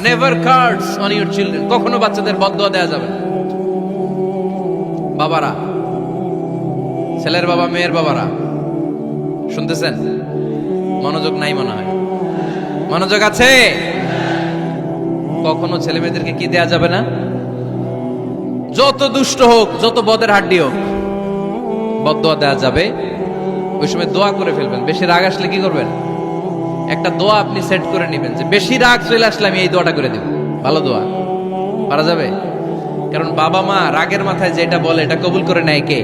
Never cards on your children. কখনো বাচ্চাদের বদদোয়া দেওয়া যাবে না। বাবারা, ছেলের বাবা মেয়ের বাবারা শুনতেছেন? মনোযোগ নাই মনে হয়। মনোযোগ আছে? কখনো ছেলে মেয়েদেরকে কি দেয়া যাবে না? যত দুষ্ট হোক, যত বদের হাড্ডি হোক, বদদোয়া দেওয়া যাবে। ওই সময় দোয়া করে ফেলবেন। বেশি রাগ আসলে কি করবেন? একটা দোয়া আপনি সেট করে নেবেন যে বেশি রাগ চলে আসলে আমি এই দোয়াটা করে দেব। ভালো দোয়া পারা যাবে? কারণ বাবা মা রাগের মাথায় যেটা বলে এটা কবুল করে নেয় কে?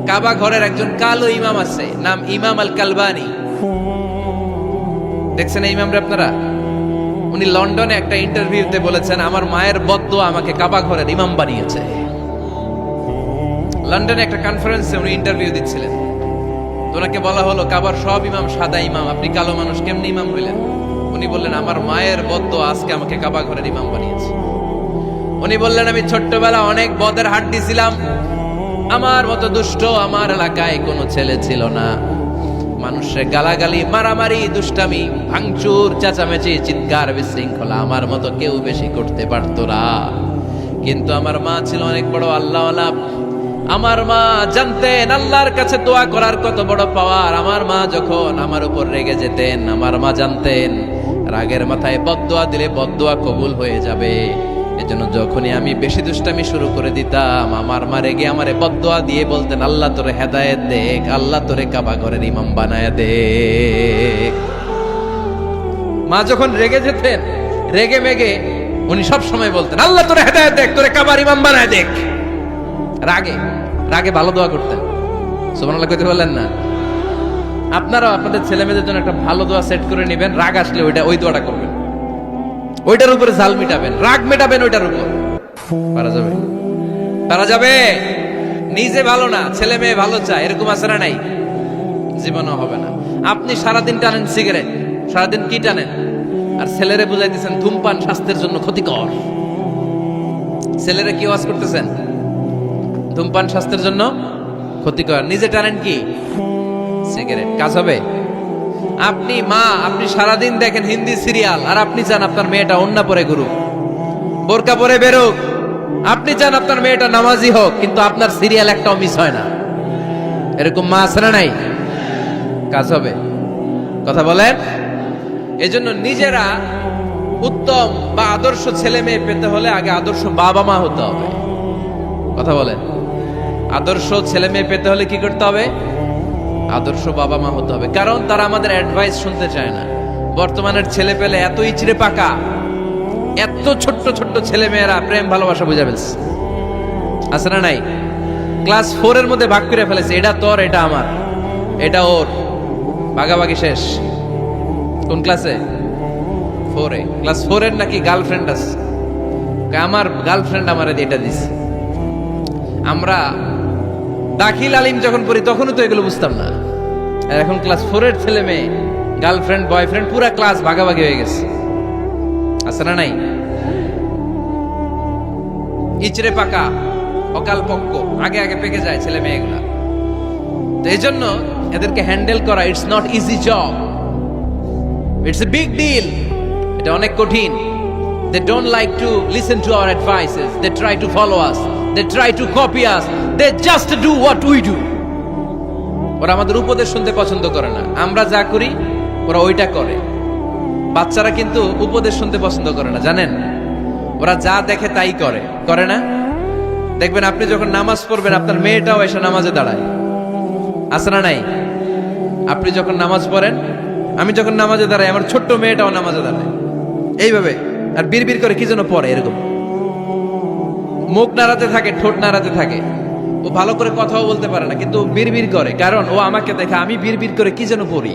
কাবা ঘরের একজন কালো ইমাম আছে, নাম ইমাম আল কালবানি। দেখছেন এই ইমামরে আপনারা? উনি লন্ডনে একটা ইন্টারভিউতে বলেছেন, আমার মায়ের বদদোয়া আমাকে কাবা ঘরের ইমাম বানিয়েছে। লন্ডনে একটা কনফারেন্সে উনি ইন্টারভিউ দিচ্ছিলেন। ওনাকে বলা হলো, কাবার সব ইমাম সাদা ইমাম, আপনি কালো মানুষ, কেমনি ইমাম হইলেন? উনি বললেন, আমার মায়ের বদদোয়া আজকে আমাকে কাবা ঘরের ইমাম বানিয়েছে। উনি বললেন, আমি ছোট্টবেলা অনেক বদের হাড্ডি ছিলাম, আমার মতো দুষ্ট আমার এলাকায় কোনো ছেলে ছিল না। মানুষের গালাগালি, মারামারি, দুষ্টামি, ভাঙচুর, চেঁচামেচি, চিৎকার, বিশৃঙ্খলা আমার মতো কেউ বেশি করতে পারতো না। কিন্তু আমার মা ছিল অনেক বড় আল্লাহওয়ালা। আমার মা জানতেন আল্লাহর কাছে দোয়া করার কত বড় পাওয়ার। আমার মা যখন আমার উপর রেগে যেতেন, আমার মা জানতেন রাগের মাথায় বদদোয়া দিলে বদদোয়া কবুল হয়ে যাবে। এজন্য যখনই আমি বেশি দুষ্টামি শুরু করে দিতাম, আমার মা রেগে আমারে বদদোয়া দিয়ে বলতেন, আল্লাহ তোরে হেদায়েত দেখ, আল্লাহ তোরে কাবা ঘরের ইমাম বানায় দে। মা যখন রেগে যেতেন, রেগে মেগে উনি সব সময় বলতেন, আল্লাহ তোরে হেদায়েত দেখ, তোরে কাবার ইমাম বানায় দেখ। রাগে রাগে ভালো দোয়া করতেন। সুবহানাল্লাহ কইতে বললেন না? আপনারাও আপনাদের ছেলে মেয়েদের জন্য একটা ভালো দোয়া সেট করে নেবেন। রাগ আসলে ওই দোয়াটা করবেন, ওইটার উপরে ঝাল মিটাবেন, রাগ মেটাবেন ওইটার উপর। পারা যাবে? পারা যাবে? নিজে ভালো না, ছেলে মেয়ে ভালো চায়, এরকম আছে না? নাই, জীবনও হবে না। আপনি সারাদিন টানেন সিগারেট, সারাদিন কি টানেন, আর ছেলেরে বুঝাইতেছেন ধূমপান স্বাস্থ্যের জন্য ক্ষতিকর। ছেলেরে কি ওয়াজ করতেছেন? ধূমপান স্বাস্থ্যের জন্য ক্ষতিকর। নিজে টানেন কি? সিগারেট। কাজ হবে? আপনি মা, আপনি সারাদিন দেখেন হিন্দি সিরিয়াল, আর আপনি চান আপনার মেয়েটা ওন্না পরে ঘুরুক, বোরকা পরে বেরোক। আপনি চান আপনার মেয়েটা নামাজি হোক, কিন্তু আপনার সিরিয়াল একটাও মিস হয় না। এরকম মা আছে না? নাই? কাজ হবে? কথা বলেন। এজন্য নিজেরা উত্তম বা আদর্শ ছেলে মেয়ে পেতে হলে আগে আদর্শ বাবা মা হতে হবে। কথা বলেন। আদর্শ ছেলে মেয়ে পেতে হলে কি করতে হবে? আদর্শ বাবা মা হতে হবে। কারণ তারা আমাদের অ্যাডভাইস শুনতে চায় না। বর্তমানের ছেলে পেলে এত ইচড়ে পাকা, এত ছোট্ট ছোট্ট ছেলে মেয়েরা প্রেম ভালোবাসা বুঝা ফেলছে। আছে না? নাই? ক্লাস 4 এর মধ্যে ভাগ করে ফেলেছে, এটা তোর, এটা আমার, এটা ওর, ভাগাভাগি শেষ। কোন ক্লাসে? 4 এ। ক্লাস 4 এর নাকি গার্লফ্রেন্ড আছে, আমার গার্লফ্রেন্ড আমারে এটা দিছে। আমরা দাখিল আলিম যখন পড়ি তখনও তো এগুলো বুঝতাম না। আর এখন ক্লাস 4 এর ছেলে মেয়ে, গার্লফ্রেন্ড বয়ফ্রেন্ড, পুরা ক্লাস ভাগাভাগি হয়ে গেছে। আছে না? নাই? ইচড়ে পাকা, অকাল পক্ক, আগে আগে পেকে যায় ছেলে মেয়েগুলা। তো এই জন্য এদেরকে হ্যান্ডেল করা, it's not easy job, it's a big deal. এটা অনেক কঠিন। They don't like to listen to our advices. They try to follow us. They try to copy us. They just do what we do. ওরা আমাদের উপদেশ শুনতে পছন্দ করে না। আমরা যা করি ওরা ওইটা করে। বাচ্চারা কিন্তু উপদেশ শুনতে পছন্দ করে না, জানেন? ওরা যা দেখে তাই করে, করে না? দেখবেন আপনি যখন নামাজ পড়বেন, আপনার মেয়েটাও এসে নামাজে দাঁড়ায়। আছে না? নাই? আপনি যখন নামাজ পড়েন, আমি যখন নামাজে দাঁড়াই, আমার ছোট্ট মেয়েটাও নামাজে দাঁড়ায় এইভাবে, আর বিড়বিড় করে কি যেন পড়ে, এরকম মুখ নাড়াতে থাকে, ঠোঁট নাড়াতে থাকে। ও ভালো করে কথাও বলতে পারে না, কিন্তু বিড়বিড় করে, কারণ ও আমাকে দেখে আমি বিড়বিড় করে কি যেন পড়ি।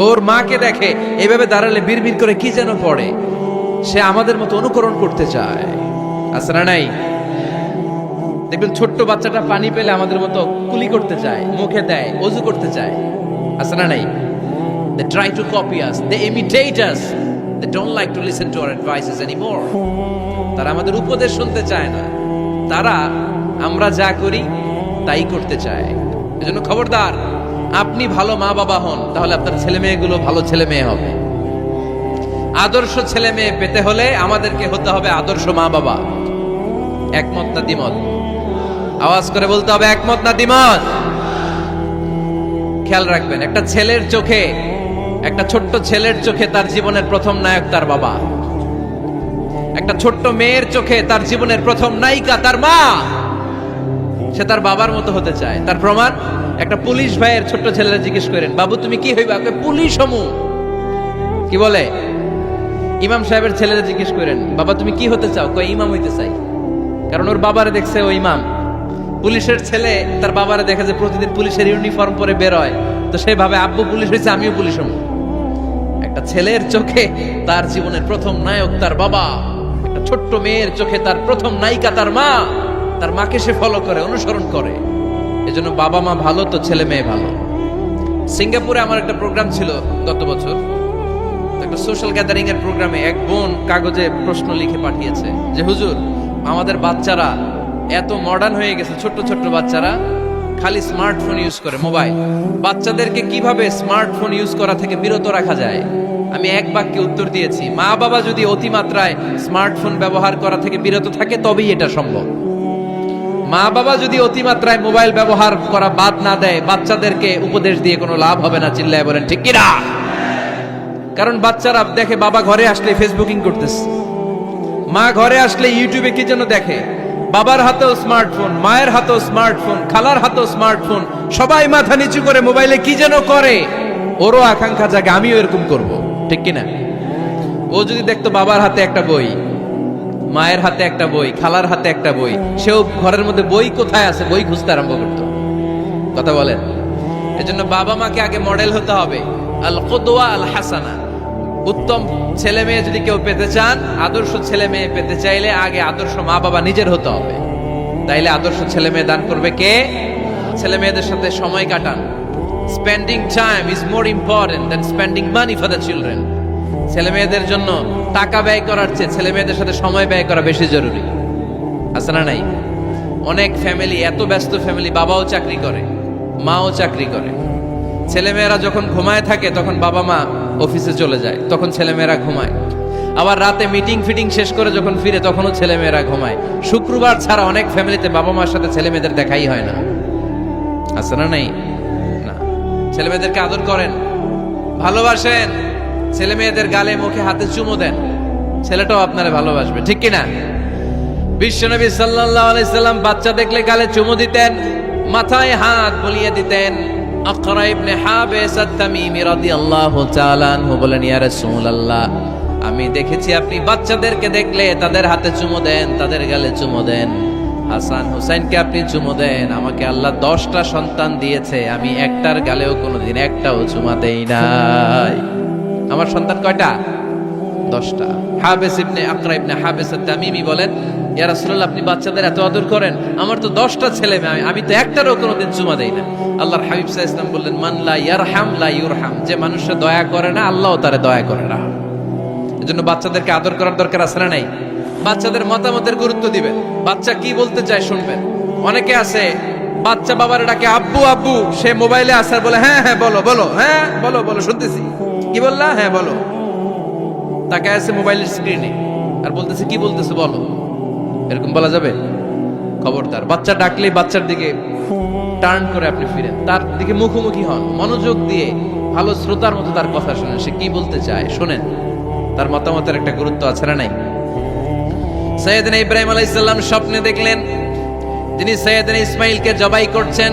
ওর মাকে দেখে এইভাবে দাঁড়ালে বিড়বিড় করে কি যেন পড়ে। সে আমাদের মতো অনুকরণ করতে চায়। আছে না? নাই? দেখবেন ছোট্ট বাচ্চাটা পানি পেলে আমাদের মতো কুলি করতে চায়, মুখে দেয়, ওযু করতে চায়। আছে না? নাই? They try to copy us, they imitate us. They don't like to listen to our advices anymore. তারা আমাদের উপদেশ শুনতে চায় না। তারা আমরা যা করি তাই করতে চায়। এজন্য খবরদার, আপনি ভালো মা বাবা হন, তাহলে আপনার ছেলে মেয়েগুলো ভালো ছেলে মেয়ে হবে। আদর্শ ছেলে মেয়ে পেতে হলে আমাদেরকে হতে হবে আদর্শ মা বাবা। একমত না দ্বিমত? আওয়াজ করে বলতে হবে একমত না দ্বিমত? খেয়াল রাখবেন, একটা ছেলের চোখে, একটা ছোট্ট ছেলের চোখে তার জীবনের প্রথম নায়ক তার বাবা। একটা ছোট্ট মেয়ের চোখে তার জীবনের প্রথম নায়িকা তার মা। সে তার বাবার মতো হতে চায়। তার প্রমাণ, একটা পুলিশ ভাইয়ের ছোট্ট ছেলেরা জিজ্ঞেস করেন, বাবু তুমি কি হইবা? পুলিশ হমু। কি বলে? ইমাম সাহেবের ছেলেরা জিজ্ঞেস করেন, বাবা তুমি কি হতে চাও? কয় ইমাম হইতে চাই। কারণ ওর বাবারে দেখছে ও ইমাম। পুলিশের ছেলে তার বাবারে দেখে যে প্রতিদিন পুলিশের ইউনিফর্ম পরে বের হয়, তো সে ভাবে আব্বু পুলিশ হয়েছে, আমিও পুলিশ হমু। একটা ছেলের চোখে তার জীবনের প্রথম নায়ক তার বাবা। একটা ছোট্ট মেয়ের চোখে তার প্রথম নায়িকা তার মা। তার মাকে সে ফলো করে, অনুসরণ করে। এজন্য বাবা মা ভালো তো ছেলে মেয়ে ভালো। সিঙ্গাপুরে আমার একটা প্রোগ্রাম ছিল গত বছর, একটা সোশ্যাল গ্যাদারিং এর প্রোগ্রামে এক বোন কাগজে প্রশ্ন লিখে পাঠিয়েছে যে হুজুর, আমাদের বাচ্চারা এত মডার্ন হয়ে গেছে, ছোট্ট ছোট্ট বাচ্চারা খালি স্মার্টফোন ইউজ করে, মোবাইল। বাচ্চাদেরকে কিভাবে স্মার্টফোন ইউজ করা থেকে বিরত রাখা যায়? আমি এক বাক্যে উত্তর দিয়েছি, মা বাবা যদি অতিমাত্রায় স্মার্টফোন ব্যবহার করা থেকে বিরত থাকে তবেই এটা সম্ভব। মা বাবা যদি অতিমাত্রায় মোবাইল ব্যবহার করা বাদ না দেয়, বাচ্চাদেরকে উপদেশ দিয়ে কোনো লাভ হবে না। চিল্লায় বলেন ঠিক কিনা? কারণ বাচ্চারা দেখে বাবা ঘরে আসলে ফেসবুকিং করতেছে, মা ঘরে আসলে ইউটিউবে কি যেন দেখে। বাবার হাতেও স্মার্টফোন, মায়ের হাতেও স্মার্টফোন, খালার হাতেও স্মার্টফোন, সবাই মাথা নিচু করে মোবাইলে কি যেন করে। ওরও আকাঙ্ক্ষা জাগে আমিও এরকম করব, ঠিক কিনা? ও যদি দেখতো বাবার হাতে একটা বই, মায়ের হাতে একটা বই, খালার হাতে একটা বই, সেও ঘরের মধ্যে বই কোথায় আছে বই খুঁজতে আরম্ভ করতো। কথা বলেন? এজন্য বাবা মাকে আগে মডেল হতে হবে, আল কুদওয়া আল হাসানা। উত্তম ছেলে মেয়ে যদি কেউ পেতে চান, আদর্শ ছেলে মেয়ে পেতে চাইলে আগে আদর্শ মা বাবা নিজের হতে হবে। তাইলে আদর্শ ছেলে মেয়ে দান করবে কে? ছেলে মেয়েদের সাথে সময় কাটান। Spending time is more important than spending money for the children. ছেলে মেয়েদের জন্য টাকা ব্যয় করার চেয়ে ছেলে মেয়েদের সাথে সময় ব্যয় করা বেশি জরুরি। আছে না নাই? অনেক ফ্যামিলি, এত ব্যস্ত ফ্যামিলি, বাবাও চাকরি করে, মাও চাকরি করে। ছেলেমেয়েরা যখন ঘুমায় থাকে তখন বাবা মা অফিসে চলে যায়, তখন ছেলেমেয়েরা ঘুমায়। আবার রাতে মিটিং ফিটিং শেষ করে যখন ফিরে তখনও ছেলেমেয়েরা ঘুমায়। শুক্রবার ছাড়া অনেক ফ্যামিলিতে বাবা মার সাথে ছেলে মেয়েদের দেখাই হয় না। আছে না নাই? না। ছেলে মেয়েদেরকে আদর করেন, ভালোবাসেন, ছেলে মেয়েদের গালে মুখে হাতে চুমো দেন, ছেলেটাও আপনারা ভালোবাসবে, ঠিক কিনা? বিশ্বনবী সাল্লাল্লাহু আলাইহি সাল্লাম বাচ্চা দেখলে গালে চুমো দিতেন, মাথায় হাত বুলিয়ে দিতেন। আকরা ইবনে হাবিস আত-তামিমি রাদিয়াল্লাহু তাআলা আনহু বলেন, ইয়া রাসূলুল্লাহ, আমি দেখেছি আপনি বাচ্চাদেরকে দেখলে তাদের হাতে চুমো দেন, তাদের গালে চুমো দেন। হাসান হুসাইনকে আপনি চুমো দেন। আমাকে আল্লাহ 10টা সন্তান দিয়েছে, আমি একটার গালেও কোনোদিন একটাও চুমা দেই নাই। আমার সন্তান কয়টা? 10টা। হাবিস ইবনে আকরা ইবনে হাবিস আত-তামিমি বলেন, ইয়া রাসূলুল্লাহ, আপনি বাচ্চাদের এত আদর করেন, আমার তো 10টা ছেলে মেয়ে, আমি তো একটারও কোনোদিন চুমা দেই না। আল্লাহর হাবিব সাল্লাল্লাহু আলাইহি ওয়াসাল্লাম বললেন, মান লা ইয়ারহাম লা ইউরহাম। যে মানুষে দয়া করে না, আল্লাহও তারে দয়া করে না। এজন্য বাচ্চাদেরকে আদর করার দরকার আছে না নাই? বাচ্চাদের মতামতের গুরুত্ব দিবেন, বাচ্চা কি বলতে চায় শুনবেন। অনেকে আছে বাচ্চা বাবার ডাকে আব্বু আব্বু, সে মোবাইলে আসার বলে হ্যাঁ হ্যাঁ বলো বলো, হ্যাঁ বলো বলো শুনতেছি, কি বললা, হ্যাঁ বলো। তাকে আছে মোবাইলের স্ক্রিনে আর বলতেছে কি বলতেছে বলো। এরকম বলা যাবে? খবরদার। বাচ্চা ডাকলে বাচ্চার দিকে টার্ন করে আপনি ফিরেন, তার দিকে মুখোমুখি হন, মনোযোগ দিয়ে ভালো শ্রোতার মতো তার কথা শুনেন, সে কি বলতে চায় শুনেন। তার মতামতের একটা গুরুত্ব আছে না নাই? সাইয়েদনা ইব্রাহিম আলাইহিস সালাম স্বপ্নে দেখলেন তিনি সাইয়েদনা ইসমাঈলকে জবাই করছেন।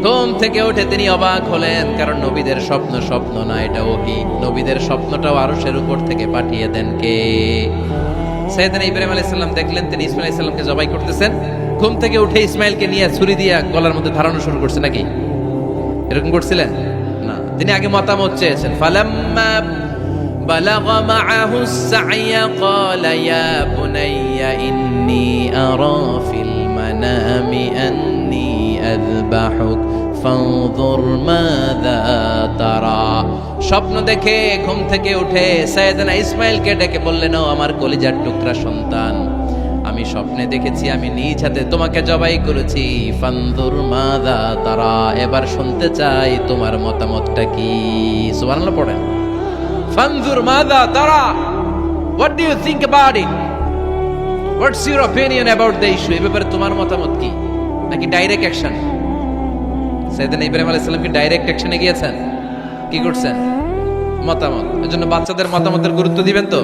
ঘুম থেকে উঠে তিনি অবাক হলেন, কারণ নবীদের স্বপ্ন স্বপ্ন না, এটা ওহী। নবীদের স্বপ্নটাও আরশের উপর থেকে পাঠিয়ে দেন কে? সাইয়েদনা ইব্রাহিম আলাইহিস সালাম দেখলেন তিনি ইসমাঈল আলাইহিস সালামকে জবাই করতেছেন। ঘুম থেকে উঠে ইসমাঈলকে নিয়ে ছুরি দিয়ে গলার মধ্যে ধারানো শুরু করছে নাকি? এরকম করছিলেন না, তিনি আগে মতামত চেয়েছেন। ফালাম্মা بلغ معه السعي قال يا بني إني أرى في المنام أني أذبحك فانظر ماذا ترى। স্বপ্ন দেখে ঘুম থেকে উঠে সাইয়েদনা ইসমাঈলকে ডেকে বললেন, ও আমার কলিজার টুকরা সন্তান, আমি স্বপ্নে দেখেছি আমি নিজ হাতে তোমাকে জবাই করেছি। ফানজুর মাযা তারা, এবার শুনতে চাই তোমার মতামতটা কি। সুবহানাল্লাহ পড়েন। ফানজুর মাযা তারা, what do you think about it, what's your opinion about the issue, এই ব্যাপারে তোমার মতামত কি? নাকি ডাইরেক্ট অ্যাকশন? সাইয়েদনা ইব্রাহিম আলাইহিস সালাম কি ডাইরেক্ট অ্যাকশনে গিয়েছেন? কি করছেন? মতামত। এজন্য বাচ্চাদের মতামতের গুরুত্ব দিবেন তো।